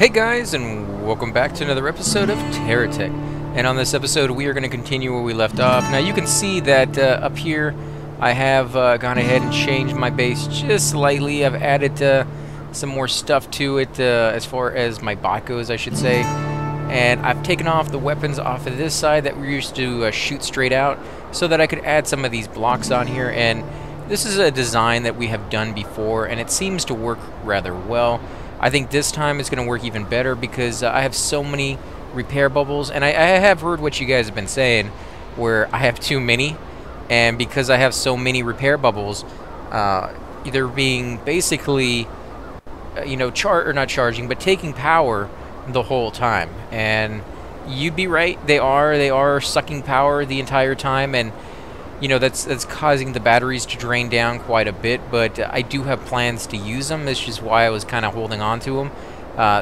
Hey guys, and welcome back to another episode of Terra Tech. And on this episode, we are going to continue where we left off. Now you can see that up here, I have gone ahead and changed my base just slightly. I've added some more stuff to it as far as my bot goes, I should say. And I've taken off the weapons off of this side that we used to shoot straight out, so that I could add some of these blocks on here. And this is a design that we have done before, and it seems to work rather well. I think this time it's going to work even better because I have so many repair bubbles, and I have heard what you guys have been saying, where I have too many, and because I have so many repair bubbles, they're being basically, you know, not charging, but taking power the whole time. And you'd be right, they are sucking power the entire time, and you know, that's causing the batteries to drain down quite a bit, but I do have plans to use them. That's just why I was kind of holding on to them.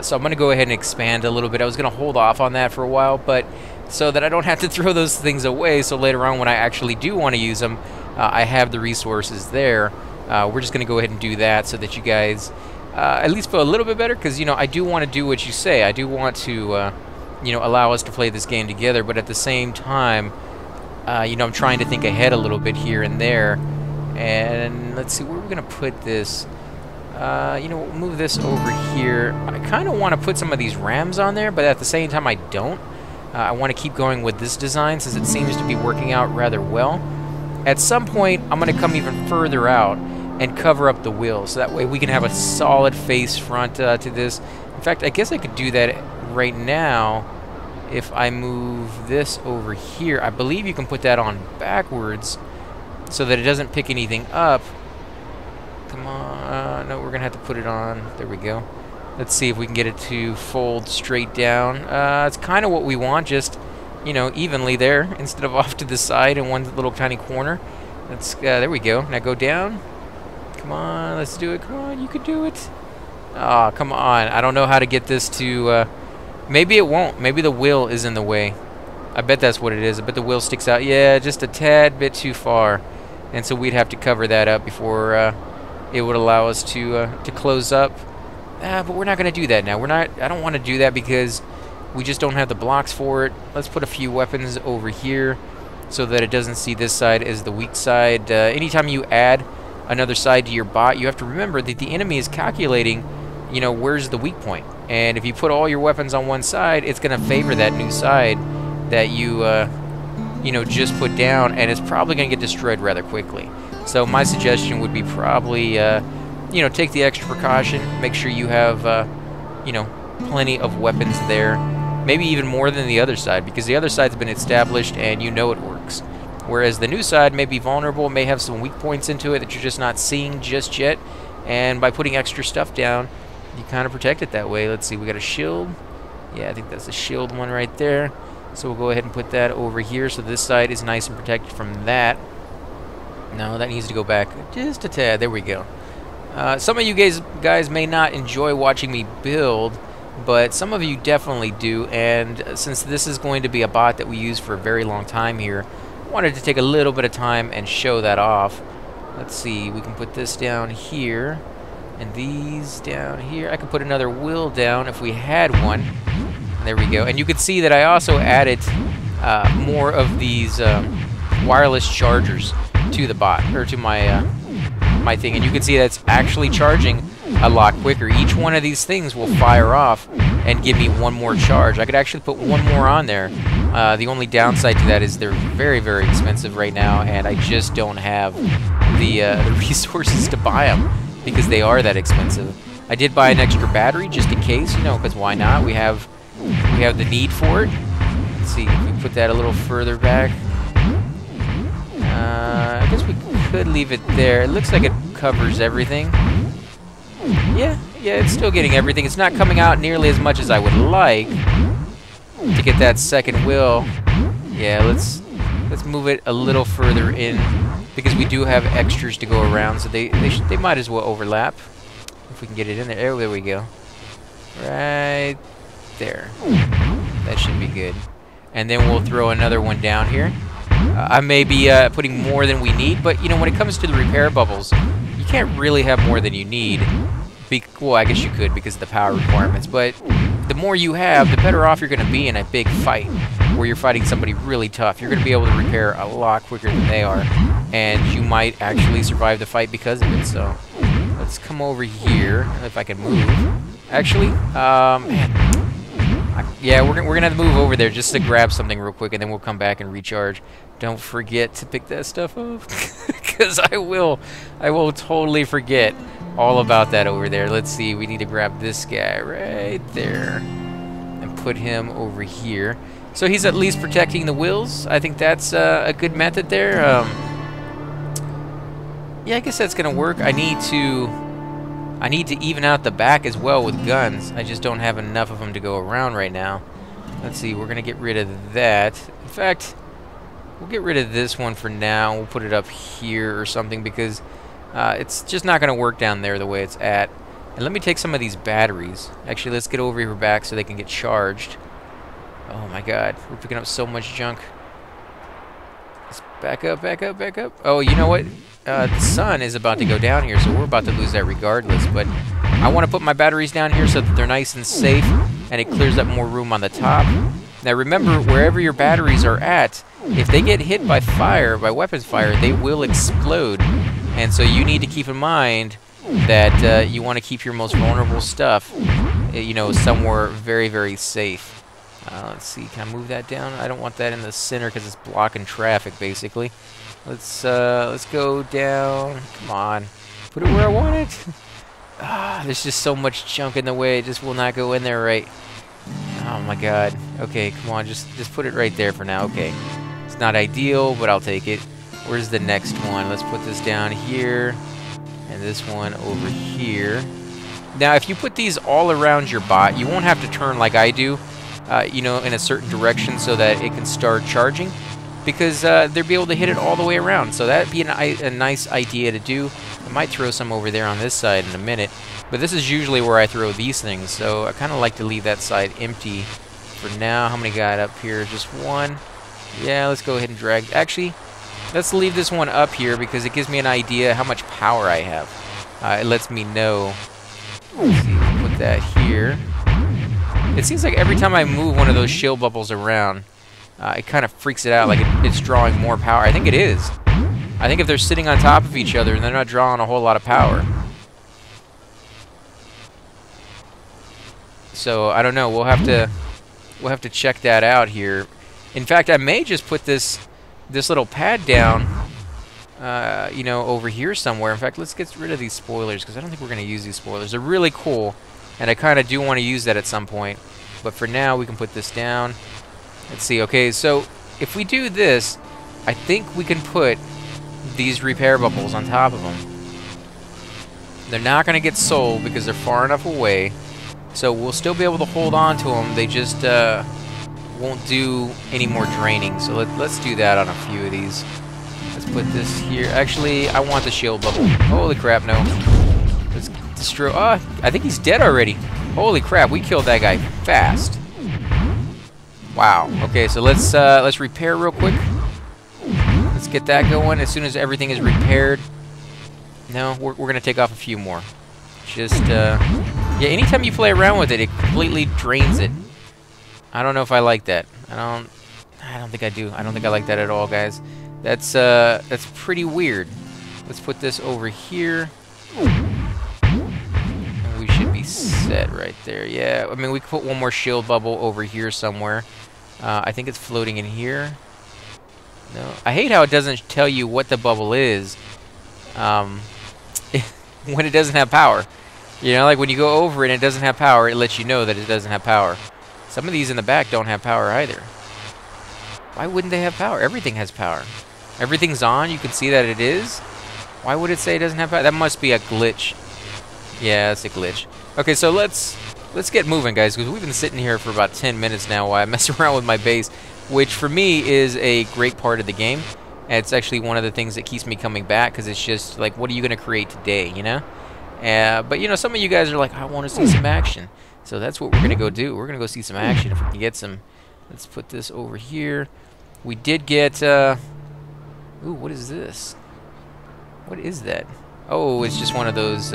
So I'm going to go ahead and expand a little bit. I was going to hold off on that for a while, but so that I don't have to throw those things away, so later on when I actually do want to use them, I have the resources there. We're just going to go ahead and do that so that you guys at least feel a little bit better, because, you know, I do want to do what you say. I do want to, you know, allow us to play this game together, but at the same time, you know, I'm trying to think ahead a little bit here and there. And let's see, where we're going to put this. You know, we'll move this over here. I kind of want to put some of these rams on there, but at the same time I don't. I want to keep going with this design since it seems to be working out rather well. At some point, I'm going to come even further out and cover up the wheels, so that way we can have a solid face front to this. In fact, I guess I could do that right now. If I move this over here, I believe you can put that on backwards so that it doesn't pick anything up. Come on. No, we're going to have to put it on. There we go. Let's see if we can get it to fold straight down. It's kind of what we want, just, you know, evenly there instead of off to the side in one little tiny corner. Let's, there we go. Now go down. Come on, let's do it. Come on, you can do it. Oh, come on. I don't know how to get this to... maybe it won't. Maybe the wheel is in the way. I bet that's what it is. I bet the wheel sticks out. Yeah, just a tad bit too far. And so we'd have to cover that up before it would allow us to close up. But we're not going to do that now. I don't want to do that because we just don't have the blocks for it. Let's put a few weapons over here so that it doesn't see this side as the weak side. Anytime you add another side to your bot, you have to remember that the enemy is calculating, you know, where's the weak point. And if you put all your weapons on one side, it's going to favor that new side that you, you know, just put down, and it's probably going to get destroyed rather quickly. So my suggestion would be probably, you know, take the extra precaution. Make sure you have, you know, plenty of weapons there. Maybe even more than the other side, because the other side's been established and you know it works. Whereas the new side may be vulnerable, may have some weak points into it that you're just not seeing just yet. And by putting extra stuff down, you kind of protect it that way. Let's see, we got a shield. Yeah, I think that's a shield one right there. So we'll go ahead and put that over here so this side is nice and protected from that. No, that needs to go back just a tad. There we go. Some of you guys may not enjoy watching me build, but some of you definitely do. And since this is going to be a bot that we use for a very long time here, I wanted to take a little bit of time and show that off. Let's see, we can put this down here. And these down here. I could put another wheel down if we had one. There we go. And you can see that I also added more of these wireless chargers to the bot, or to my my thing. And you can see that's actually charging a lot quicker. Each one of these things will fire off and give me one more charge. I could actually put one more on there. The only downside to that is they're very, very expensive right now, and I just don't have the resources to buy them, because they are that expensive. I did buy an extra battery just in case, you know, because why not? We have the need for it. Let's see if we put that a little further back. I guess we could leave it there. It looks like it covers everything. Yeah, it's still getting everything. It's not coming out nearly as much as I would like to get that second wheel. Yeah, let's move it a little further in, because we do have extras to go around, so they might as well overlap. If we can get it in there. There we go. Right there. That should be good. And then we'll throw another one down here. I may be putting more than we need, but, you know, when it comes to the repair bubbles, you can't really have more than you need. Well, I guess you could because of the power requirements, but the more you have, the better off you're going to be in a big fight where you're fighting somebody really tough. You're going to be able to repair a lot quicker than they are, and you might actually survive the fight because of it. So let's come over here, if I can move. Actually, man. Yeah, we're gonna have to move over there just to grab something real quick, and then we'll come back and recharge. Don't forget to pick that stuff up, because I will totally forget all about that over there. Let's see, we need to grab this guy right there and put him over here. So he's at least protecting the wheels. I think that's a good method there. Yeah, I guess that's gonna work. I need to even out the back as well with guns. I just don't have enough of them to go around right now. Let's see, we're gonna get rid of that. In fact, we'll get rid of this one for now. We'll put it up here or something because it's just not gonna work down there the way it's at. And let me take some of these batteries. Actually, let's get over here back so they can get charged. Oh my god, we're picking up so much junk. Let's back up, back up, back up. Oh, you know what? The sun is about to go down here, so we're about to lose that regardless. But I want to put my batteries down here so that they're nice and safe, and it clears up more room on the top. Now remember, wherever your batteries are at, if they get hit by fire, by weapons fire, they will explode. And so you need to keep in mind that you want to keep your most vulnerable stuff, you know, somewhere very, very safe. Let's see, can I move that down? I don't want that in the center because it's blocking traffic, basically. Let's go down. Come on, put it where I want it. There's just so much junk in the way. It just will not go in there right. Oh my god. Okay, come on, just put it right there for now. Okay, it's not ideal, but I'll take it. Where's the next one? Let's put this down here, and this one over here. Now, if you put these all around your bot, you won't have to turn like I do, you know, in a certain direction so that it can start charging, because they'll be able to hit it all the way around. So that'd be a nice idea to do. I might throw some over there on this side in a minute, but this is usually where I throw these things, so I kind of like to leave that side empty for now. How many got up here? Just one? Yeah, let's go ahead and drag. Actually, let's leave this one up here because it gives me an idea how much power I have. It lets me know. Let's see, put that here. It seems like every time I move one of those shield bubbles around, it kind of freaks it out, like it's drawing more power. I think it is. I think if they're sitting on top of each other and they're not drawing a whole lot of power. So I don't know. We'll have to check that out here. In fact, I may just put this little pad down, you know, over here somewhere. In fact, let's get rid of these spoilers because I don't think we're going to use these spoilers. They're really cool, and I kind of do want to use that at some point. But for now, we can put this down. Let's see. Okay, so if we do this, I think we can put these repair bubbles on top of them. They're not going to get sold because they're far enough away. So we'll still be able to hold on to them. They just won't do any more draining. So let's do that on a few of these. Let's put this here. Actually, I want the shield bubble. Holy crap, no. Let's destroy. Oh, I think he's dead already. Holy crap, we killed that guy fast. Wow. Okay, so let's repair real quick. Let's get that going as soon as everything is repaired. No, we're gonna take off a few more. Just yeah, anytime you play around with it, it completely drains it. I don't know if I like that. I don't think I do. I don't think I like that at all, guys. That's pretty weird. Let's put this over here. And we should be set right there. Yeah, I mean, we could put one more shield bubble over here somewhere. I think it's floating in here. No, I hate how it doesn't tell you what the bubble is when it doesn't have power. You know, like when you go over it and it doesn't have power, it lets you know that it doesn't have power. Some of these in the back don't have power either. Why wouldn't they have power? Everything has power. Everything's on. You can see that it is. Why would it say it doesn't have power? That must be a glitch. Yeah, that's a glitch. Okay, so let's get moving, guys, because we've been sitting here for about 10 minutes now while I mess around with my base, which for me is a great part of the game. And it's actually one of the things that keeps me coming back, because it's just like, what are you going to create today, you know? But, you know, some of you guys are like, I want to see some action. So that's what we're going to go do. We're going to go see some action if we can get some. Let's put this over here. We did get, ooh, what is this? What is that? Oh, it's just one of those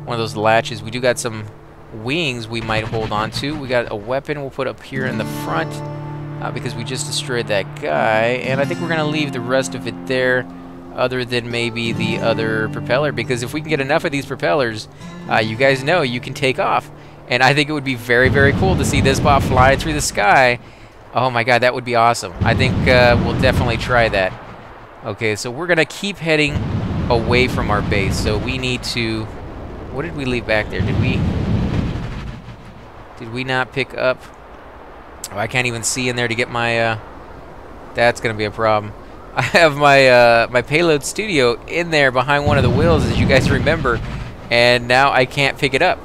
one of those latches. We do got some wings we might hold on to. We got a weapon we'll put up here in the front because we just destroyed that guy. And I think we're going to leave the rest of it there, other than maybe the other propeller, because if we can get enough of these propellers, you guys know you can take off. And I think it would be very, very cool to see this bot fly through the sky. Oh my god, that would be awesome. I think we'll definitely try that. Okay, so we're going to keep heading away from our base. So we need to... What did we leave back there? Did we not pick up... Oh, I can't even see in there to get my... That's going to be a problem. I have my my payload studio in there behind one of the wheels, as you guys remember, and now I can't pick it up.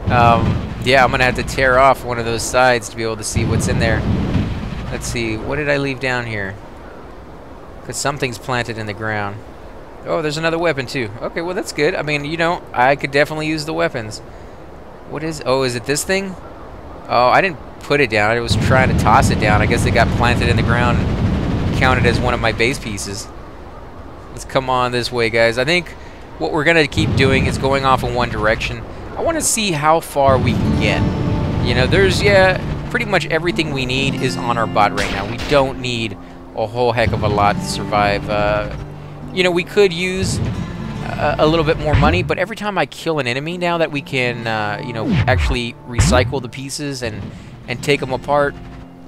Yeah, I'm going to have to tear off one of those sides to be able to see what's in there. Let's see, what did I leave down here? Because something's planted in the ground. Oh, there's another weapon too. Okay, well that's good. I mean, you know, I could definitely use the weapons. What is... Oh, is it this thing? Oh, I didn't put it down. I was trying to toss it down. I guess it got planted in the ground and counted as one of my base pieces. Let's come on this way, guys. I think what we're going to keep doing is going off in one direction. I want to see how far we can get. You know, there's, yeah, pretty much everything we need is on our bot right now. We don't need a whole heck of a lot to survive. You know, we could use a little bit more money, but every time I kill an enemy, now that we can, you know, actually recycle the pieces and take them apart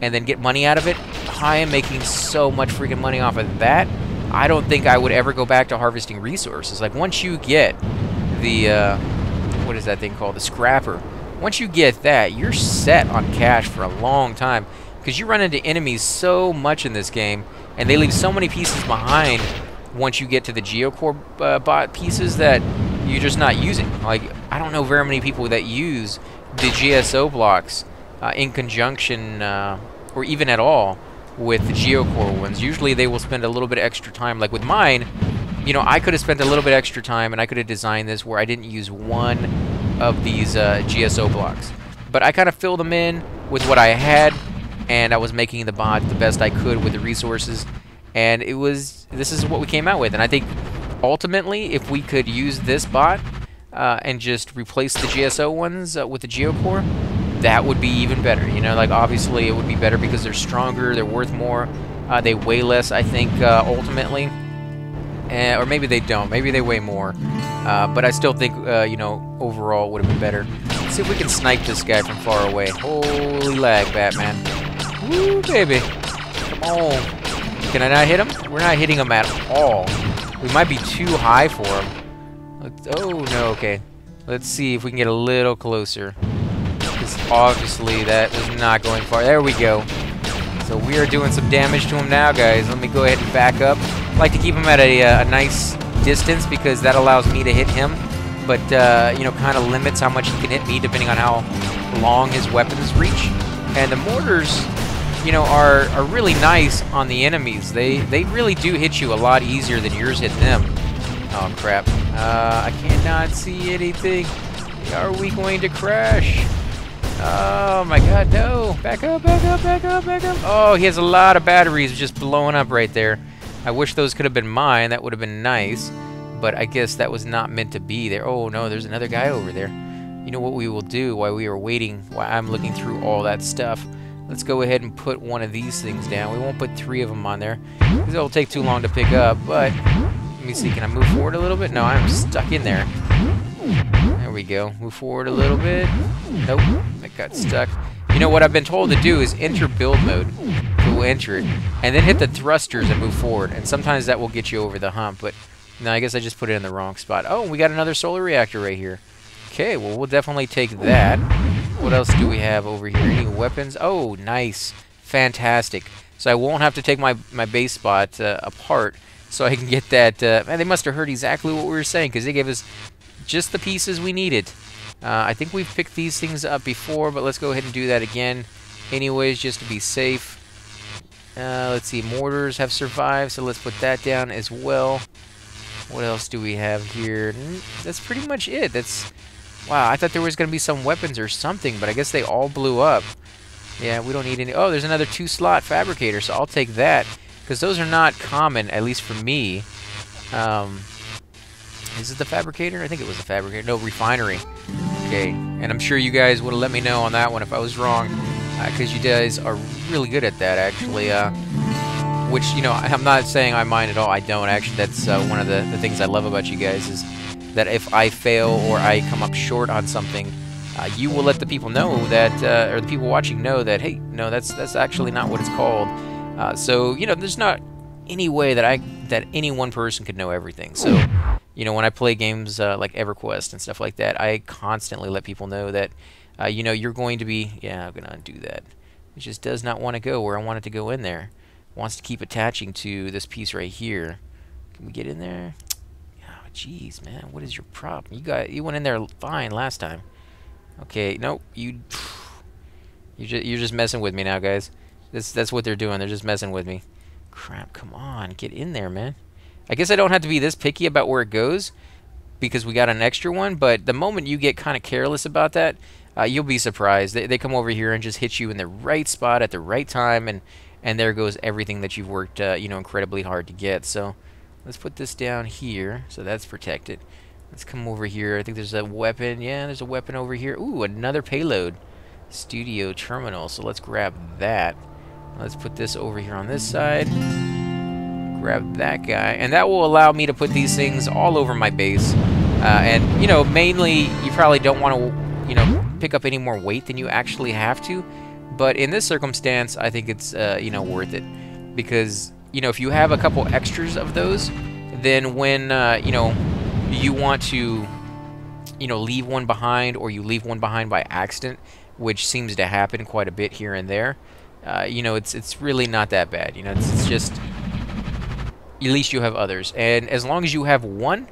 and then get money out of it, I am making so much freaking money off of that. I don't think I would ever go back to harvesting resources. Like, once you get the, what is that thing called? The scrapper. Once you get that, you're set on cash for a long time, because you run into enemies so much in this game, and they leave so many pieces behind once you get to the geocore bot pieces that you're just not using. Like, I don't know very many people that use the GSO blocks in conjunction, or even at all, with the geocore ones. Usually they will spend a little bit of extra time. Like with mine, you know, I could have spent a little bit extra time and I could have designed this where I didn't use one of these GSO blocks. But I kind of filled them in with what I had, and I was making the bot the best I could with the resources. And it was, this is what we came out with. And I think ultimately, if we could use this bot and just replace the GSO ones with the geocore, that would be even better. You know, like, obviously it would be better because they're stronger, they're worth more, they weigh less, I think, ultimately. Or maybe they don't, maybe they weigh more. But I still think, you know, overall would have been better. Let's see if we can snipe this guy from far away. Holy lag, Batman. Woo, baby. Come on. Can I not hit him? We're not hitting him at all. We might be too high for him. Oh, no, okay. Let's see if we can get a little closer. Because obviously that was not going far. There we go. So we are doing some damage to him now, guys. Let me go ahead and back up. I like to keep him at a nice distance because that allows me to hit him. But, you know, kind of limits how much he can hit me depending on how long his weapons reach. And the mortars, you know, are really nice on the enemies. They really do hit you a lot easier than yours hit them. Oh, crap. I cannot see anything. Are we going to crash? Oh, my God, no. Back up, back up, back up, back up. Oh, he has a lot of batteries just blowing up right there. I wish those could have been mine. That would have been nice. But I guess that was not meant to be there. Oh, no, there's another guy over there. You know what we will do while we are waiting, while I'm looking through all that stuff? Let's go ahead and put one of these things down. We won't put 3 of them on there because it'll take too long to pick up. But let me see. Can I move forward a little bit? No, I'm stuck in there. There we go. Move forward a little bit. Nope. I got stuck. You know what I've been told to do is enter build mode. We'll enter it. And then hit the thrusters and move forward. And sometimes that will get you over the hump. But no, I guess I just put it in the wrong spot. Oh, we got another solar reactor right here. Okay, well, we'll definitely take that. What else do we have over here? Any weapons? Oh, nice. Fantastic. So I won't have to take my base spot apart so I can get that. Man, they must have heard exactly what we were saying because they gave us just the pieces we needed. I think we've picked these things up before, but let's go ahead and do that again. Anyways, just to be safe. Let's see. Mortars have survived, so let's put that down as well. What else do we have here? That's pretty much it. That's... Wow, I thought there was going to be some weapons or something, but I guess they all blew up. Yeah, we don't need any... Oh, there's another 2-slot fabricator, so I'll take that. Because those are not common, at least for me. Is it the fabricator? I think it was the fabricator. No, refinery. Okay, and I'm sure you guys would have let me know on that one if I was wrong, because you guys are really good at that, actually. Which, you know, I'm not saying I mind at all. I don't. Actually, that's one of the things I love about you guys, is that if I fail or I come up short on something, you will let the people know that, or the people watching know that, hey, no, that's actually not what it's called. So, you know, there's not any way that any one person could know everything. So, you know, when I play games like EverQuest and stuff like that, I constantly let people know that, you know, you're going to be, yeah, I'm going to undo that. It just does not want to go where I want it to go in there. It wants to keep attaching to this piece right here. Can we get in there? Oh, jeez, man, what is your problem? You went in there fine last time. Okay, nope, you're just messing with me now, guys. That's what they're doing. They're just messing with me. Crap, come on, get in there, man. I guess I don't have to be this picky about where it goes because we got an extra one, but the moment you get kind of careless about that, you'll be surprised. They come over here and just hit you in the right spot at the right time, and there goes everything that you've worked you know, incredibly hard to get. So let's put this down here so that's protected. Let's come over here. I think there's a weapon. Yeah, there's a weapon over here. Ooh, another payload. Studio terminal. So let's grab that. Let's put this over here on this side. Grab that guy. And that will allow me to put these things all over my base. And, you know, mainly you probably don't want to, you know, pick up any more weight than you actually have to. But in this circumstance, I think it's, you know, worth it. Because, you know, if you have a couple extras of those, then when, you know, you want to, you know, leave one behind, or you leave one behind by accident, which seems to happen quite a bit here and there, you know, it's really not that bad. You know, it's just, at least you have others. And as long as you have one,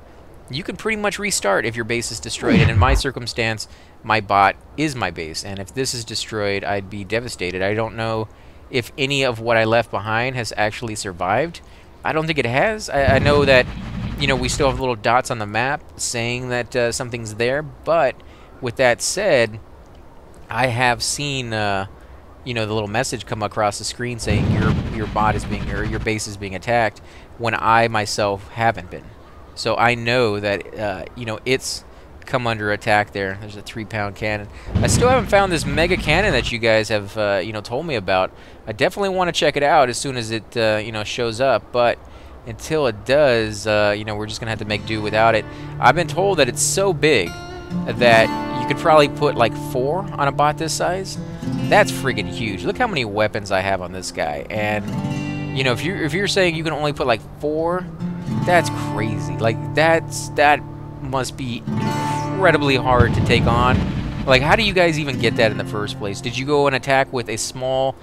you can pretty much restart if your base is destroyed. And in my circumstance, my bot is my base. And if this is destroyed, I'd be devastated. I don't know if any of what I left behind has actually survived. I don't think it has. I know that, you know, we still have little dots on the map saying that something's there. But with that said, I have seen, you know, the little message come across the screen saying your bot is being, or your base is being attacked, when I myself haven't been. So I know that, you know, it's come under attack there. There's a 3-pound cannon. I still haven't found this mega cannon that you guys have, you know, told me about. I definitely want to check it out as soon as it, you know, shows up. But until it does, you know, we're just going to have to make do without it. I've been told that it's so big that you could probably put like 4 on a bot this size. That's friggin' huge. Look how many weapons I have on this guy. And, you know, if you're saying you can only put like 4, that's crazy. Like, that must be incredibly hard to take on. Like, how do you guys even get that in the first place? Did you go and attack with a small,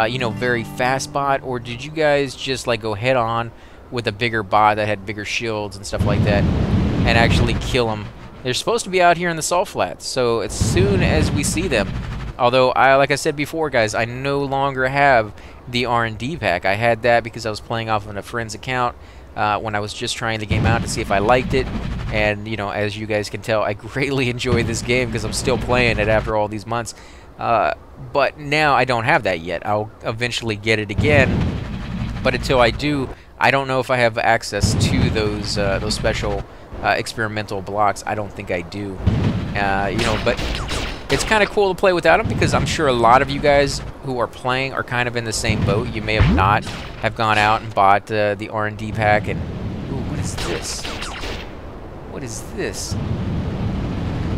you know, very fast bot, or did you guys just like go head on with a bigger bot that had bigger shields and stuff like that and actually kill them? They're supposed to be out here in the salt flats, so as soon as we see them, although like I said before, guys, I no longer have the R&D pack. I had that because I was playing off of a friend's account when I was just trying the game out to see if I liked it. And, you know, as you guys can tell, I greatly enjoy this game because I'm still playing it after all these months. But now I don't have that yet. I'll eventually get it again. But until I do, I don't know if I have access to those special experimental blocks. I don't think I do. You know, but it's kind of cool to play without them because I'm sure a lot of you guys who are playing are kind of in the same boat. You may have not have gone out and bought the R&D pack. And ooh, what is this? What is this?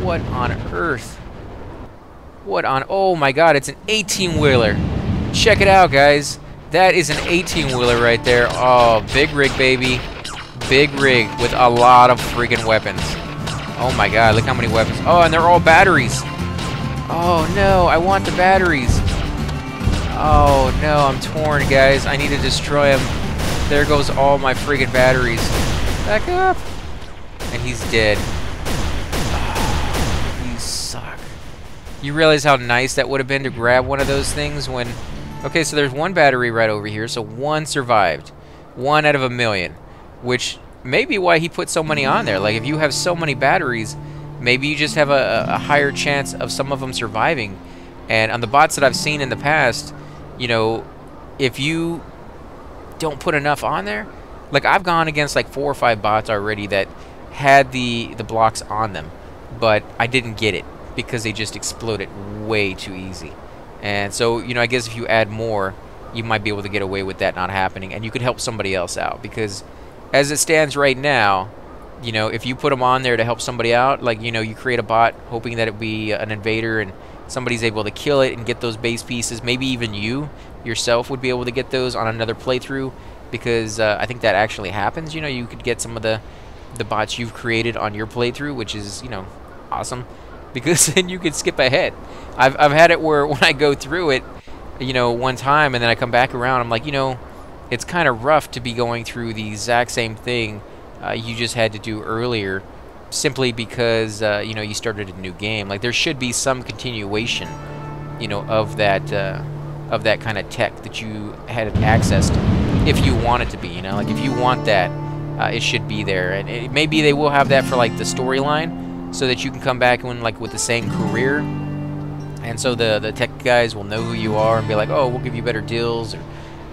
What on earth? What on... Oh my god, it's an 18-wheeler. Check it out, guys. That is an 18-wheeler right there. Oh, big rig, baby. Big rig with a lot of friggin' weapons. Oh my god, look how many weapons. Oh, and they're all batteries. Oh no, I want the batteries. Oh no, I'm torn, guys. I need to destroy him. There goes all my friggin' batteries. Back up. And he's dead. Oh, you suck. You realize how nice that would have been to grab one of those things when... Okay, so there's one battery right over here, so one survived. 1 out of 1,000,000. Which may be why he put so many on there. Like, if you have so many batteries, maybe you just have a higher chance of some of them surviving. And on the bots that I've seen in the past, you know, if you don't put enough on there... Like, I've gone against like 4 or 5 bots already that had the blocks on them, but I didn't get it because they just exploded way too easy. And so, you know, I guess if you add more, you might be able to get away with that not happening, and you could help somebody else out. Because as it stands right now, you know, if you put them on there to help somebody out, like, you know, you create a bot hoping that it be an invader and somebody's able to kill it and get those base pieces, maybe even you yourself would be able to get those on another playthrough, because I think that actually happens. You know, you could get some of the bots you've created on your playthrough, which is, you know, awesome, because then you could skip ahead. I've had it where when I go through it, you know, one time and then I come back around, I'm like, you know, it's kind of rough to be going through the exact same thing you just had to do earlier, simply because you know, you started a new game. Like, there should be some continuation, you know, of that kind of tech that you had access to, if you want it to be. You know, like, if you want that, it should be there. And maybe they will have that for like the storyline, so that you can come back and, like, with the same career, and so the tech guys will know who you are and be like, oh, we'll give you better deals, or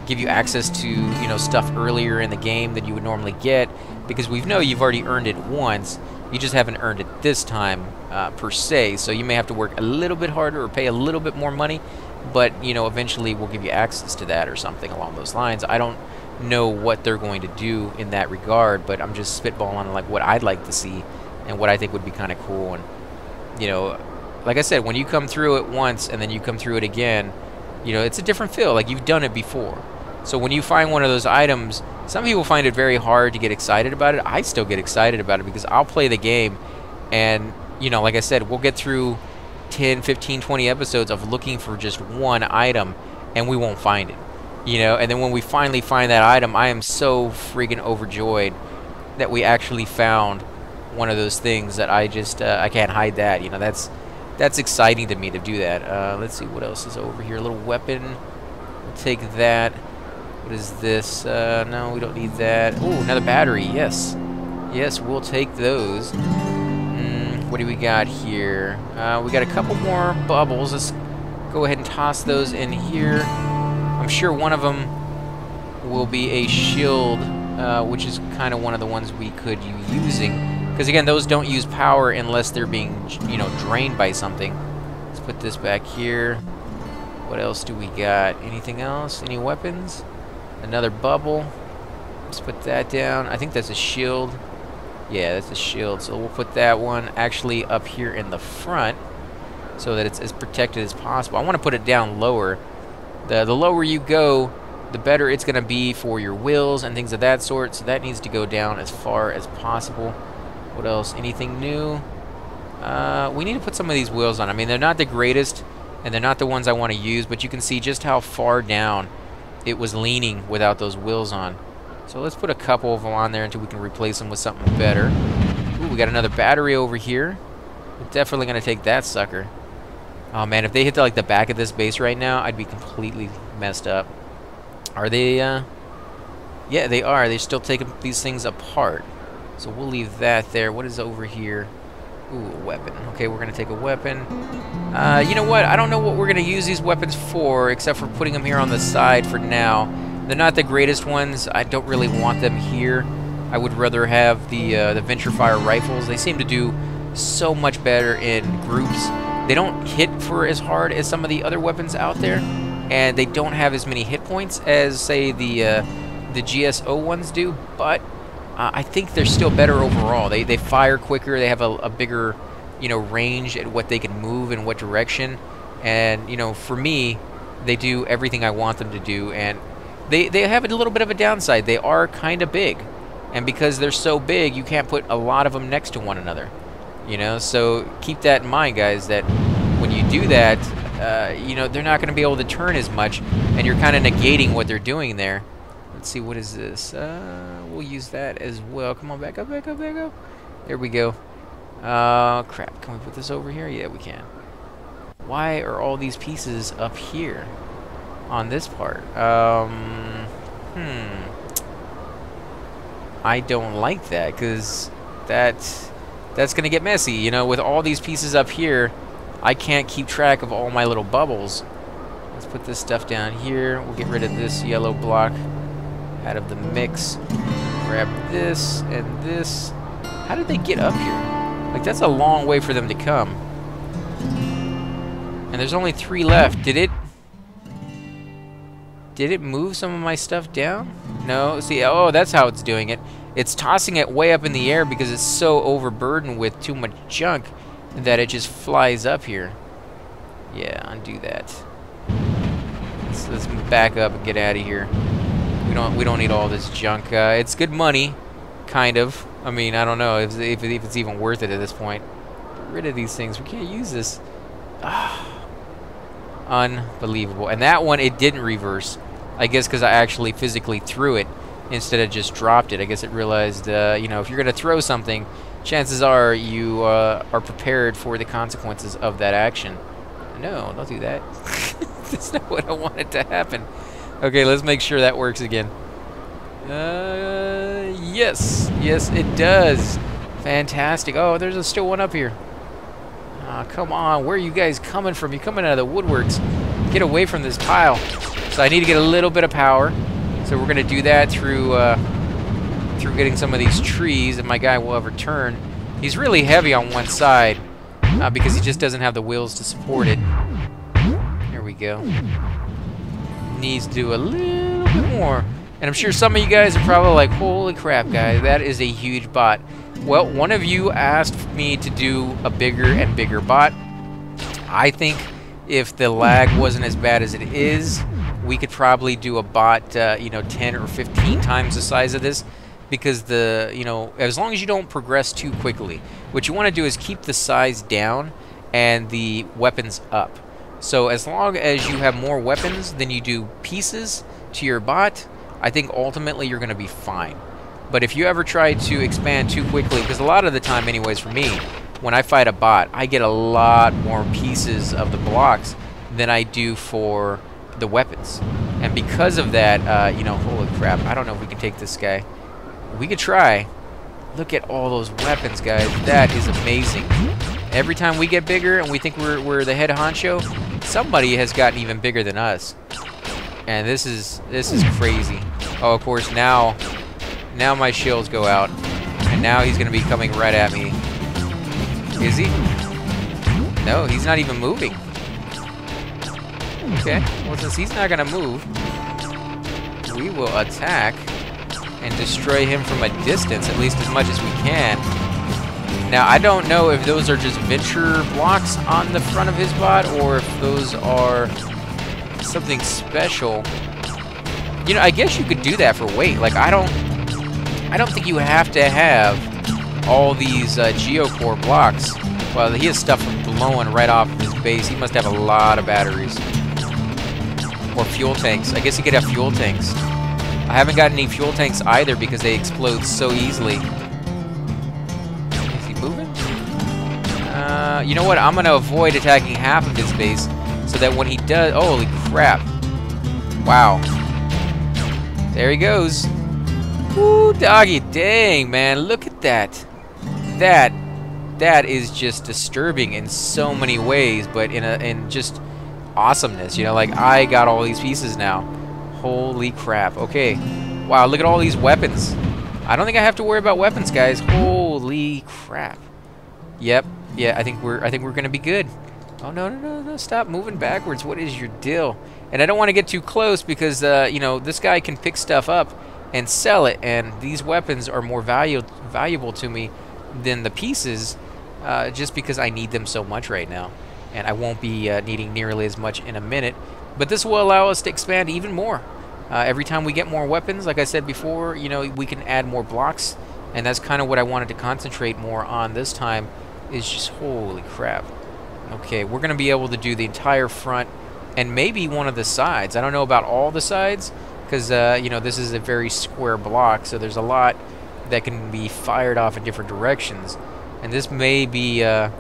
give you access to, you know, stuff earlier in the game than you would normally get, because we know you've already earned it once. You just haven't earned it this time, per se. So you may have to work a little bit harder or pay a little bit more money, but, you know, eventually we'll give you access to that or something along those lines. I don't know what they're going to do in that regard, but I'm just spitballing like what I'd like to see and what I think would be kind of cool. And, you know, like I said, when you come through it once and then you come through it again, you know, it's a different feel. Like, you've done it before. So when you find one of those items, some people find it very hard to get excited about it. I still get excited about it because I'll play the game and, you know, like I said, we'll get through 10, 15, 20 episodes of looking for just one item and we won't find it. You know, and then when we finally find that item, I am so freaking overjoyed that we actually found one of those things that I just, I can't hide that. You know, that's exciting to me to do that. Let's see what else is over here. A little weapon. We'll take that. What is this? No, we don't need that. Oh, another battery. Yes. Yes, we'll take those. What do we got here? We got a couple more bubbles. Let's go ahead and toss those in here. I'm sure one of them will be a shield, which is kind of one of the ones we could be using. Because, again, those don't use power unless they're being, you know, drained by something. Let's put this back here. What else do we got? Anything else? Any weapons? Another bubble. Let's put that down. I think that's a shield. Yeah, that's a shield. So we'll put that one actually up here in the front so that it's as protected as possible. I want to put it down lower. The lower you go, the better it's going to be for your wheels and things of that sort. So that needs to go down as far as possible. What else? Anything new? We need to put some of these wheels on. I mean, they're not the greatest, and they're not the ones I want to use, but you can see just how far down it was leaning without those wheels on. So let's put a couple of them on there until we can replace them with something better. Ooh, we got another battery over here. We're definitely going to take that sucker. Oh, man, if they hit the back of this base right now, I'd be completely messed up. Are they, Yeah, they are. They're still taking these things apart. So we'll leave that there. What is over here? Ooh, a weapon. Okay, we're going to take a weapon. You know what? I don't know what we're going to use these weapons for, except for putting them here on the side for now. They're not the greatest ones. I don't really want them here. I would rather have the Venture Fire rifles. They seem to do so much better in groups. They don't hit for as hard as some of the other weapons out there, and they don't have as many hit points as, say, the GSO ones do, but I think they're still better overall. They fire quicker. They have a bigger, you know, range at what they can move in what direction. And, you know, for me, they do everything I want them to do. And they have a little bit of a downside. They are kind of big. And because they're so big, you can't put a lot of them next to one another. You know, so keep that in mind, guys, that when you do that, you know, they're not going to be able to turn as much. And you're kind of negating what they're doing there. Let's see, what is this? We'll use that as well. Come on, back up, back up, back up. There we go. Crap. Can we put this over here? Yeah, we can. Why are all these pieces up here on this part? I don't like that, because that's going to get messy. You know, with all these pieces up here, I can't keep track of all my little bubbles. Let's put this stuff down here. We'll get rid of this yellow block out of the mix. Grab this and this. How did they get up here? Like, that's a long way for them to come. And there's only 3 left. Did it move some of my stuff down? No. See, oh, that's how it's doing it. It's tossing it way up in the air because it's so overburdened with too much junk that it just flies up here. Yeah, undo that. Let's back up and get out of here. We don't need all this junk. It's good money, kind of. I mean, I don't know if it's even worth it at this point. Get rid of these things. We can't use this. Unbelievable. And that one, it didn't reverse. I guess because I actually physically threw it instead of just dropped it. I guess it realized, you know, if you're going to throw something, chances are you are prepared for the consequences of that action. No, don't do that. That's not what I wanted to happen. Okay, let's make sure that works again. Yes. Yes, it does. Fantastic. Oh, there's still one up here. Come on. Where are you guys coming from? You're coming out of the woodworks. Get away from this pile. So I need to get a little bit of power. So we're going to do that through getting some of these trees, and my guy will ever turn. He's really heavy on one side because he just doesn't have the wheels to support it. There we go. Needs to do a little bit more. And I'm sure some of you guys are probably like, holy crap, guys, that is a huge bot. Well, one of you asked me to do a bigger and bigger bot. I think if the lag wasn't as bad as it is, we could probably do a bot, you know, 10 or 15 times the size of this, because you know, as long as you don't progress too quickly, what you want to do is keep the size down and the weapons up. So as long as you have more weapons than you do pieces to your bot, I think ultimately you're going to be fine. But if you ever try to expand too quickly, because a lot of the time anyways for me, when I fight a bot, I get a lot more pieces of the blocks than I do for the weapons. And because of that, you know, holy crap, I don't know if we can take this guy. We could try. Look at all those weapons, guys. That is amazing. Every time we get bigger and we think we're the head honcho, somebody has gotten even bigger than us. And this is crazy. Oh, of course, now my shields go out. And now he's going to be coming right at me. Is he? No, he's not even moving. Okay, well, since he's not going to move, we will attack and destroy him from a distance, at least as much as we can. Now, I don't know if those are just venture blocks on the front of his bot, or if those are something special. You know, I guess you could do that for weight. Like, I don't think you have to have all these geocore blocks. Well, he has stuff blowing right off of his base. He must have a lot of batteries. Or fuel tanks. I guess he could have fuel tanks. I haven't got any fuel tanks either because they explode so easily. Is he moving? You know what? I'm going to avoid attacking half of his base so that when he does... Holy crap. Wow. There he goes. Woo, doggy. Dang, man. Look at that. That is just disturbing in so many ways, but in just awesomeness. You know, like, I got all these pieces now. Holy crap. Okay. Wow, look at all these weapons. I don't think I have to worry about weapons, guys. Holy crap. Yep. Yeah, I think we're gonna be good. Oh, no, stop moving backwards. What is your deal? And I don't want to get too close because, you know, this guy can pick stuff up and sell it, and these weapons are more valuable to me than the pieces, just because I need them so much right now. And I won't be needing nearly as much in a minute. But this will allow us to expand even more. Every time we get more weapons, like I said before, you know, we can add more blocks. And that's kind of what I wanted to concentrate more on this time, is just holy crap. Okay, we're going to be able to do the entire front and maybe one of the sides. I don't know about all the sides because, you know, this is a very square block. So there's a lot that can be fired off in different directions. And this may be the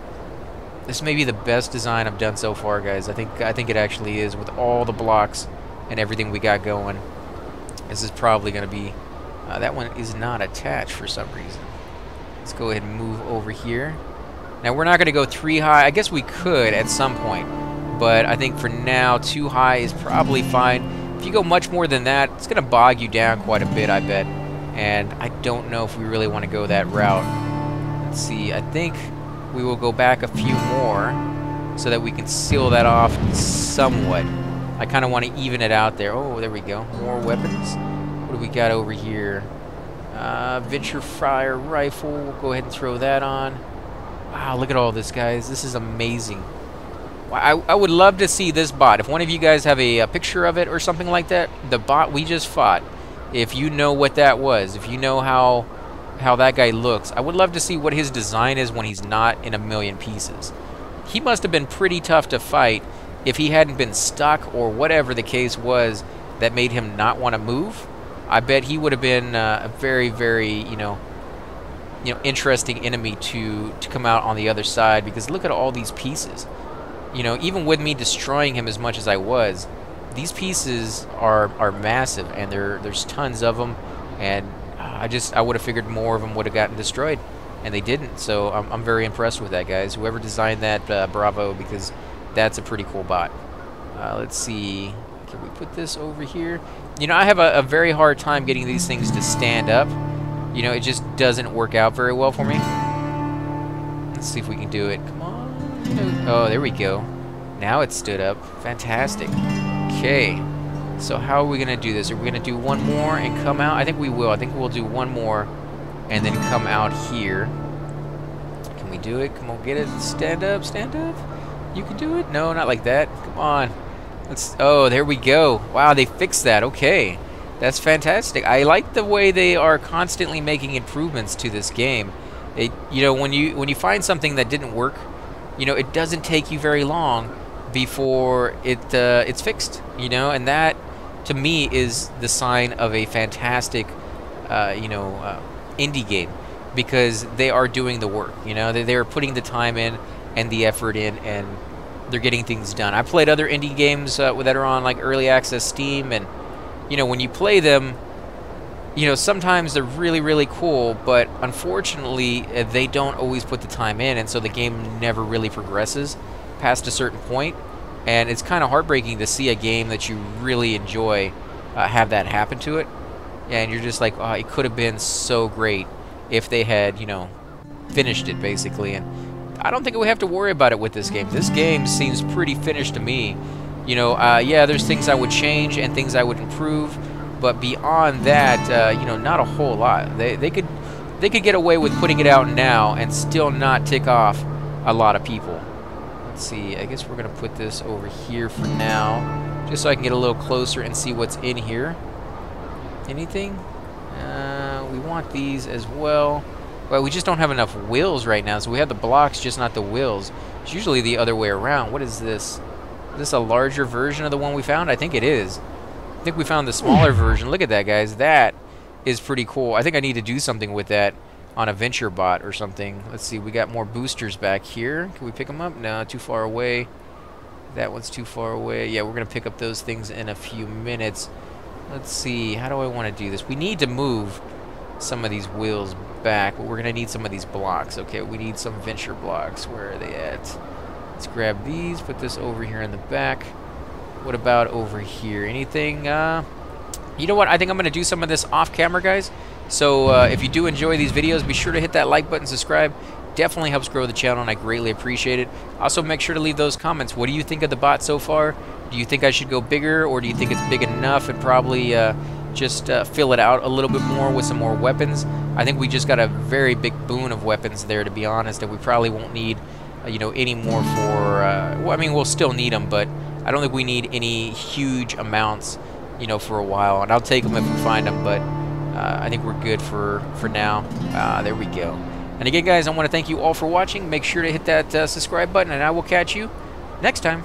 best design I've done so far, guys. I think it actually is, with all the blocks and everything we got going. This is probably going to be... that one is not attached for some reason. Let's go ahead and move over here. Now, we're not going to go 3 high. I guess we could at some point. But I think for now, 2 high is probably fine. If you go much more than that, it's going to bog you down quite a bit, I bet. And I don't know if we really want to go that route. let's see. I think we will go back a few more so that we can seal that off somewhat. I kind of want to even it out there. Oh, there we go. More weapons. What do we got over here? Venture fire rifle. We'll go ahead and throw that on. Wow, look at all this, guys. This is amazing. I would love to see this bot. If one of you guys have a picture of it or something like that, the bot we just fought, if you know what that was, if you know how that guy looks, I would love to see what his design is when he's not in a million pieces. He must have been pretty tough to fight if he hadn't been stuck or whatever the case was that made him not want to move. I bet he would have been a very, very, you know, interesting enemy to come out on the other side, because look at all these pieces. You know, even with me destroying him as much as I was, these pieces are massive, and there's tons of them, and I would have figured more of them would have gotten destroyed, and they didn't. So I'm very impressed with that, guys. Whoever designed that, bravo, because that's a pretty cool bot. Let's see. Can we put this over here? You know, I have a very hard time getting these things to stand up. You know, it just doesn't work out very well for me. Let's see if we can do it. Come on. Oh, there we go. Now it stood up. Fantastic. Okay. So how are we going to do this? Are we going to do one more and come out? I think we will. I think we'll do one more and then come out here. Can we do it? Come on, get it. Stand up. Stand up. You can do it? No, not like that. Come on. Oh, there we go. Wow, they fixed that. Okay. That's fantastic. I like the way they are constantly making improvements to this game. You know, when you find something that didn't work, you know, it doesn't take you very long before it's fixed, you know, and that to me is the sign of a fantastic indie game, because they are doing the work. You know, they're putting the time in and the effort in, and they're getting things done. I played other indie games that are on like early access Steam, and you know, when you play them, you know, sometimes they're really, really cool, but unfortunately, they don't always put the time in, and so the game never really progresses past a certain point, and it's kind of heartbreaking to see a game that you really enjoy have that happen to it, and you're just like, oh, it could have been so great if they had, you know, finished it, basically, and I don't think we have to worry about it with this game. This game seems pretty finished to me. You know, yeah, there's things I would change and things I would improve, but beyond that, you know, not a whole lot. They could get away with putting it out now and still not tick off a lot of people. Let's see. I guess we're gonna put this over here for now, just so I can get a little closer and see what's in here. Anything? We want these as well. Well, we just don't have enough wheels right now, so we have the blocks, just not the wheels. It's usually the other way around. What is this? Is this a larger version of the one we found? I think it is. I think we found the smaller version. Look at that, guys. That is pretty cool. I think I need to do something with that on a venture bot or something. Let's see. We got more boosters back here. Can we pick them up? No, too far away. That one's too far away. Yeah, we're going to pick up those things in a few minutes. Let's see. How do I want to do this? We need to move some of these wheels back, but we're going to need some of these blocks. Okay, we need some venture blocks. Where are they at? Let's grab these. Put this over here in the back. What about over here? Anything? You know what? I think I'm going to do some of this off camera, guys. So if you do enjoy these videos, be sure to hit that like button, subscribe. Definitely helps grow the channel, and I greatly appreciate it. Also, make sure to leave those comments. What do you think of the bot so far? Do you think I should go bigger, or do you think it's big enough and probably just fill it out a little bit more with some more weapons? I think we just got a very big boon of weapons there, to be honest, and we probably won't need you know, any more for well, I mean, we'll still need them, but I don't think we need any huge amounts, you know, for a while, and I'll take them if we find them, but I think we're good for now. There we go. And again, guys, I want to thank you all for watching. Make sure to hit that subscribe button, and I will catch you next time.